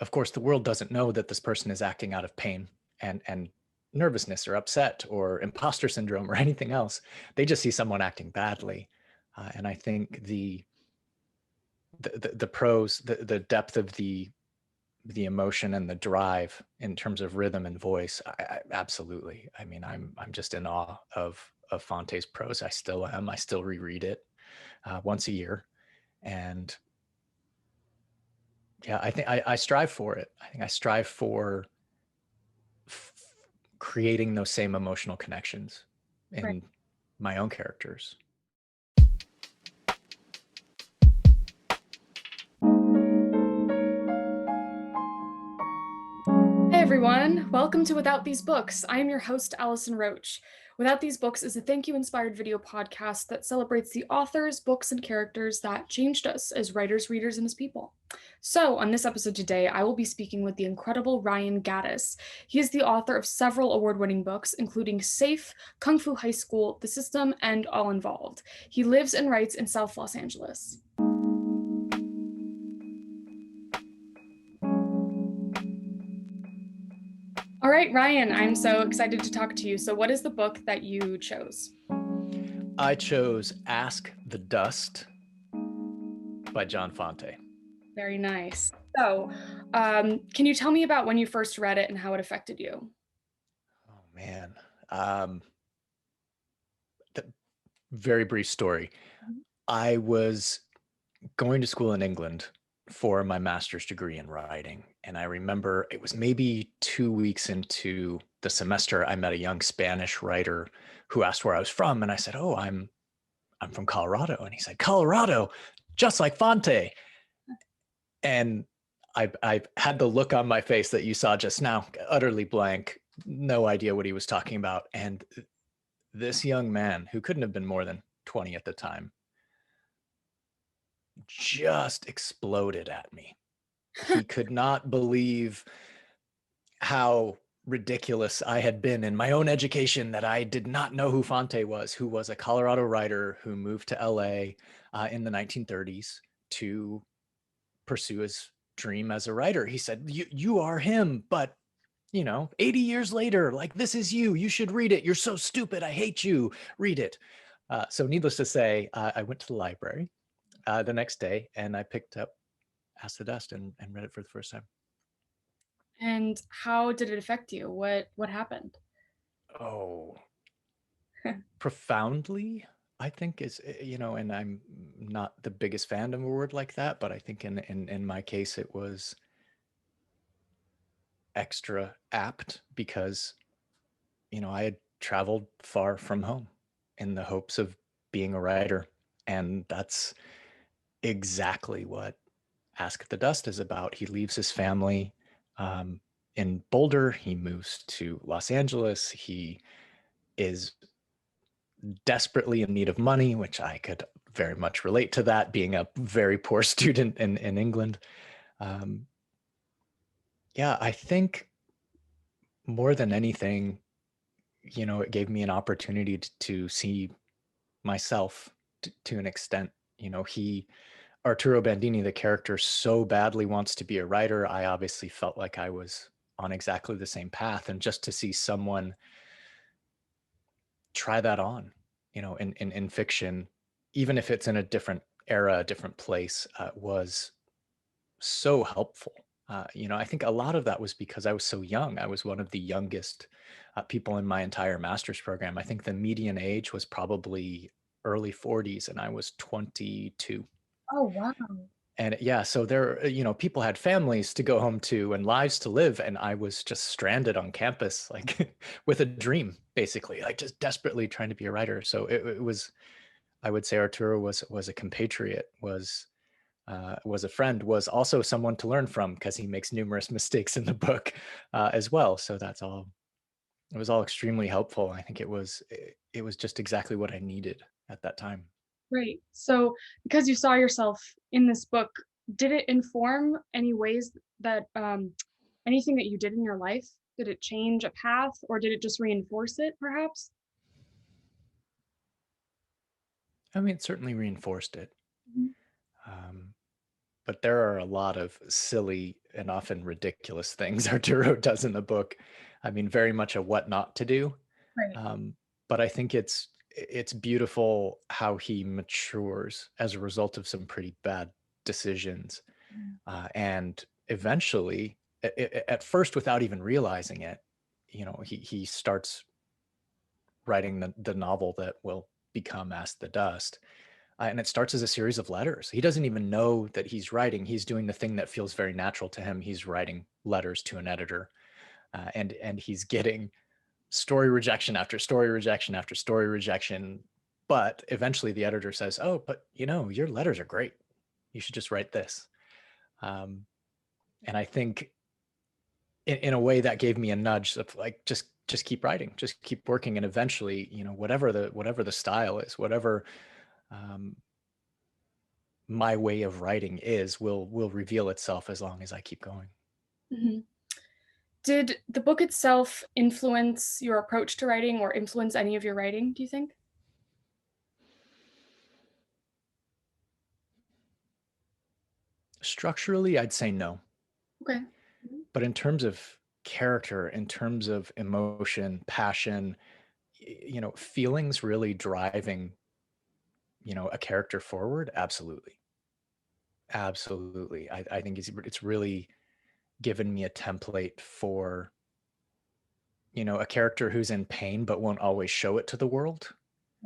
of course, the world doesn't know that this person is acting out of pain and nervousness or upset or imposter syndrome or anything else. They just see someone acting badly. And I think the prose, the depth of the emotion and the drive in terms of rhythm and voice, absolutely. I mean, I'm just in awe of Fante's prose. I still am. I still reread it once a year, and yeah, I think I strive for it. I think I strive for f- creating those same emotional connections Right. in my own characters. Hey everyone, welcome to Without These Books. I am your host, Allison Roach. Without These Books is a thank you inspired video podcast that celebrates the authors, books, and characters that changed us as writers, readers, and as people. So, on this episode today, I will be speaking with the incredible Ryan Gattis. He is the author of several award winning books, including Safe, Kung Fu High School, The System, and All Involved. He lives and writes in South Los Angeles. All right, Ryan, I'm so excited to talk to you. So, what is the book that you chose? I chose Ask the Dust by John Fante. Very nice. So, can you tell me about when you first read it and how it affected you? Oh man. Um, Very brief story. I was going to school in England for my master's degree in writing. And I remember it was maybe 2 weeks into the semester, I met a young Spanish writer who asked where I was from. And I said, "Oh, I'm from Colorado." And he said, "Colorado, just like Fante." And I had the look on my face that you saw just now, utterly blank, no idea what he was talking about. And this young man, who couldn't have been more than 20 at the time, just exploded at me. He could not believe how ridiculous I had been in my own education, that I did not know who Fante was, who was a Colorado writer who moved to LA in the 1930s to pursue his dream as a writer. He said, you are him, but 80 years later, like, this is you. You should read it. You're so stupid. I hate you. Read it. So needless to say, I went to the library the next day and I picked up Ask the Dust and read it for the first time. And how did it affect you? What happened? Oh, profoundly, I think is, and I'm not the biggest fan of a word like that, but I think in my case, it was extra apt because, I had traveled far from home in the hopes of being a writer. And that's exactly what Ask the Dust is about. He leaves his family in Boulder. He moves to Los Angeles. He is desperately in need of money, which I could very much relate to, that being a very poor student in England. Um, yeah, I think more than anything, it gave me an opportunity to see myself to an extent. Arturo Bandini, the character, so badly wants to be a writer. I obviously felt like I was on exactly the same path. And just to see someone try that on, in fiction, even if it's in a different era, a different place, was so helpful. I think a lot of that was because I was so young. I was one of the youngest people in my entire master's program. I think the median age was probably early 40s, and I was 22. Oh, wow. And yeah, so there, people had families to go home to and lives to live, and I was just stranded on campus, like with a dream, basically, like just desperately trying to be a writer. So it was, I would say, Arturo was a compatriot, was a friend, was also someone to learn from because he makes numerous mistakes in the book as well. So that's all. It was all extremely helpful. I think it was just exactly what I needed at that time. Great. So, because you saw yourself in this book, did it inform any ways that anything that you did in your life? Did it change a path, or did it just reinforce it, perhaps? I mean, it certainly reinforced it. Mhm. Um, but there are a lot of silly and often ridiculous things Arturo does in the book. I mean, very much a what not to do. Right. But I think it's beautiful how he matures as a result of some pretty bad decisions, and eventually, at first, without even realizing it, he starts writing the novel that will become Ask the Dust. And it starts as a series of letters. He doesn't even know that he's writing. He's doing the thing that feels very natural to him. He's writing letters to an editor, and he's getting story rejection after story rejection after story rejection. But eventually, the editor says, "Oh, but your letters are great. You should just write this." And I think, in a way, that gave me a nudge of like, just keep writing, just keep working, and eventually, whatever the style is, whatever um, my way of writing is, will reveal itself as long as I keep going. Mhm. Did the book itself influence your approach to writing or influence any of your writing, do you think? Structurally, I'd say no. Okay. But in terms of character, in terms of emotion, passion, feelings really driving, a character forward, absolutely. Absolutely. I think it's really given me a template for, a character who's in pain but won't always show it to the world.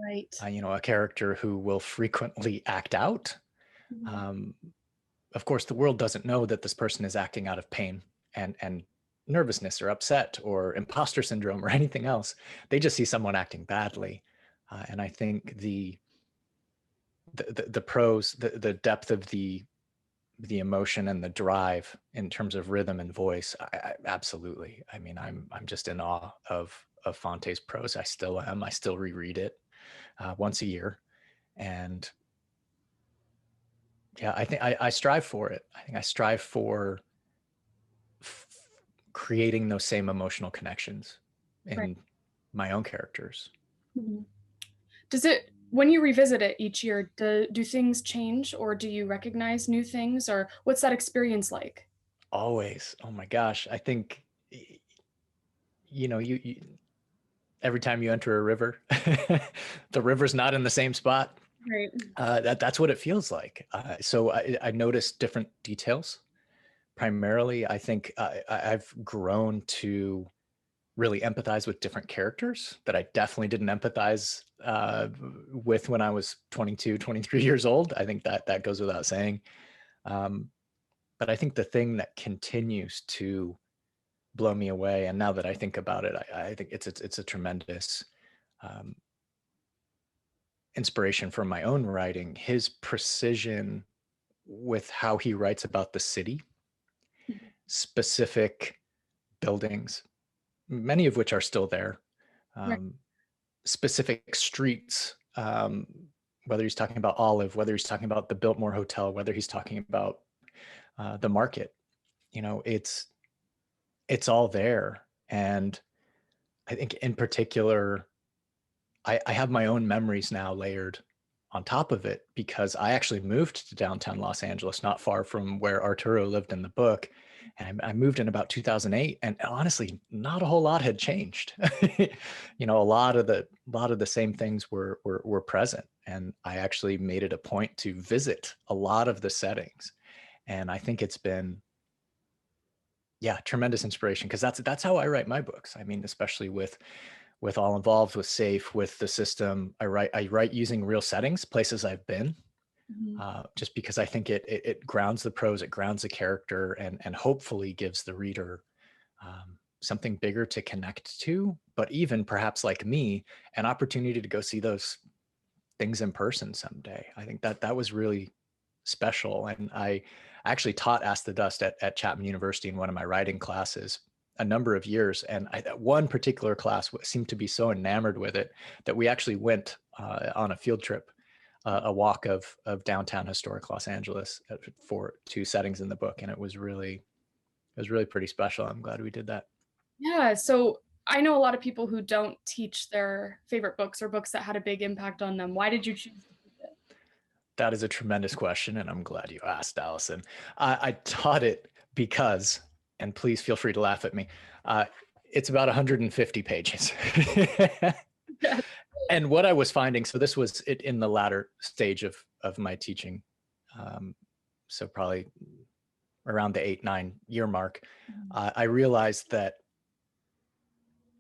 Right. A character who will frequently act out. Mhm. Um, of course, the world doesn't know that this person is acting out of pain and nervousness or upset or imposter syndrome or anything else. They just see someone acting badly. And I think the prose, the depth of the emotion and the drive in terms of rhythm and voice, absolutely. I mean, I'm just in awe of Fante's prose. I still am. I still reread it once a year, and yeah, I think I strive for it. I think I strive for f- creating those same emotional connections Right. in my own characters. Mhm. Does it, when you revisit it each year, do things change or do you recognize new things or what's that experience like? Always. Oh my gosh. I think, you every time you enter a river, the river's not in the same spot. Right. That's what it feels like. So I noticed different details. Primarily, I think I've grown to really empathize with different characters that I definitely didn't empathize with when I was 22, 23 years old. I think that goes without saying. Um, but I think the thing that continues to blow me away, and now that I think about it, I think it's a tremendous um, inspiration for my own writing. His precision with how he writes about the city, specific buildings, many of which are still there, Right. um, specific streets, whether he's talking about Olive, whether he's talking about the Biltmore Hotel, whether he's talking about the market. It's all there, and I think in particular, I have my own memories now layered on top of it because I actually moved to downtown Los Angeles, not far from where Arturo lived in the book. And I moved in about 2008, and honestly, not a whole lot had changed. A lot of the same things were present, and I actually made it a point to visit a lot of the settings. And I think it's been, yeah, tremendous inspiration because that's how I write my books. I mean, especially with All Involved, with Safe, with the system. I write using real settings, places I've been, Mhm. just because I think it grounds the prose, it grounds the character, and hopefully gives the reader something bigger to connect to. But even perhaps like me, an opportunity to go see those things in person someday. I think that was really special. And I actually taught Ask the Dust at Chapman University in one of my writing classes a number of years. And that one particular class seemed to be so enamored with it that we actually went on a field trip, a walk of downtown historic Los Angeles for two settings in the book. And it was really pretty special. I'm glad we did that. Yeah, so I know a lot of people who don't teach their favorite books or books that had a big impact on them. Why did you choose to teach it? That is a tremendous question, and I'm glad you asked, Allison. I taught it because, and please feel free to laugh at me, it's about 150 pages. Yes. And what I was finding, so this was it in the latter stage of my teaching, so probably around the 8-9 year mark, I realized that,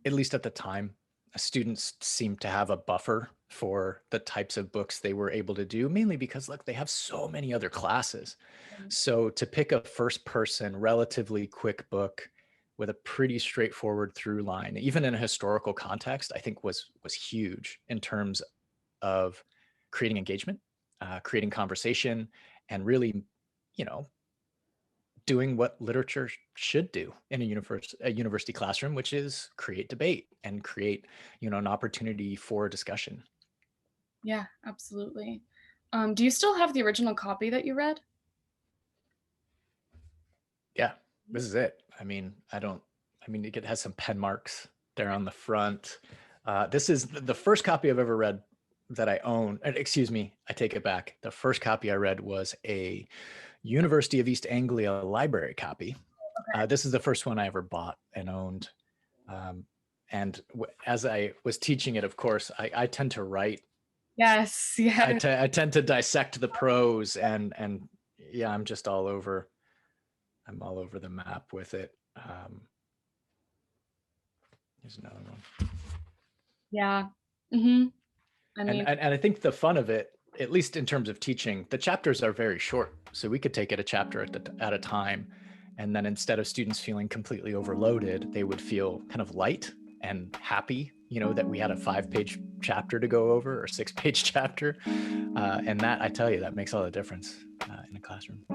at least at the time, students seemed to have a buffer for the types of books they were able to do, mainly because, look, they have so many other classes. So to pick a first person, relatively quick book with a pretty straightforward through line, even in a historical context, I think was huge in terms of creating engagement, creating conversation, and really, doing what literature should do in a university classroom, which is create debate and create, an opportunity for discussion. Yeah, absolutely. Do you still have the original copy that you read? Yeah, this is it. It has some pen marks there on the front. This is the first copy I've ever read that I own. Excuse me, I take it back. The first copy I read was a University of East Anglia library copy. This is the first one I ever bought and owned. And as I was teaching it, of course, I tend to write. Yes, yeah. I tend to dissect the prose, and yeah, I'm all over the map with it. Here's another one. Yeah. And I think the fun of it, at least in terms of teaching, the chapters are very short. So we could take it a chapter at a time. And then instead of students feeling completely overloaded, they would feel kind of light and happy, that we had a 5-page chapter to go over, or 6-page chapter. And that, I tell you, that makes all the difference in a classroom.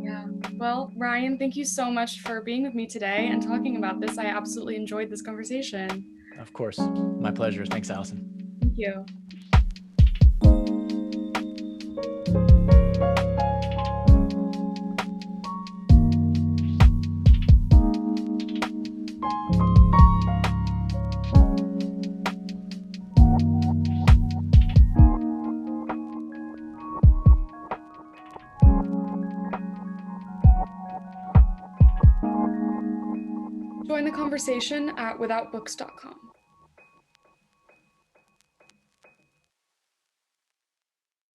Yeah. Well, Ryan, thank you so much for being with me today and talking about this. I absolutely enjoyed this conversation. Of course. My pleasure. Thanks, Allison. Thank you. Join the conversation at withoutbooks.com.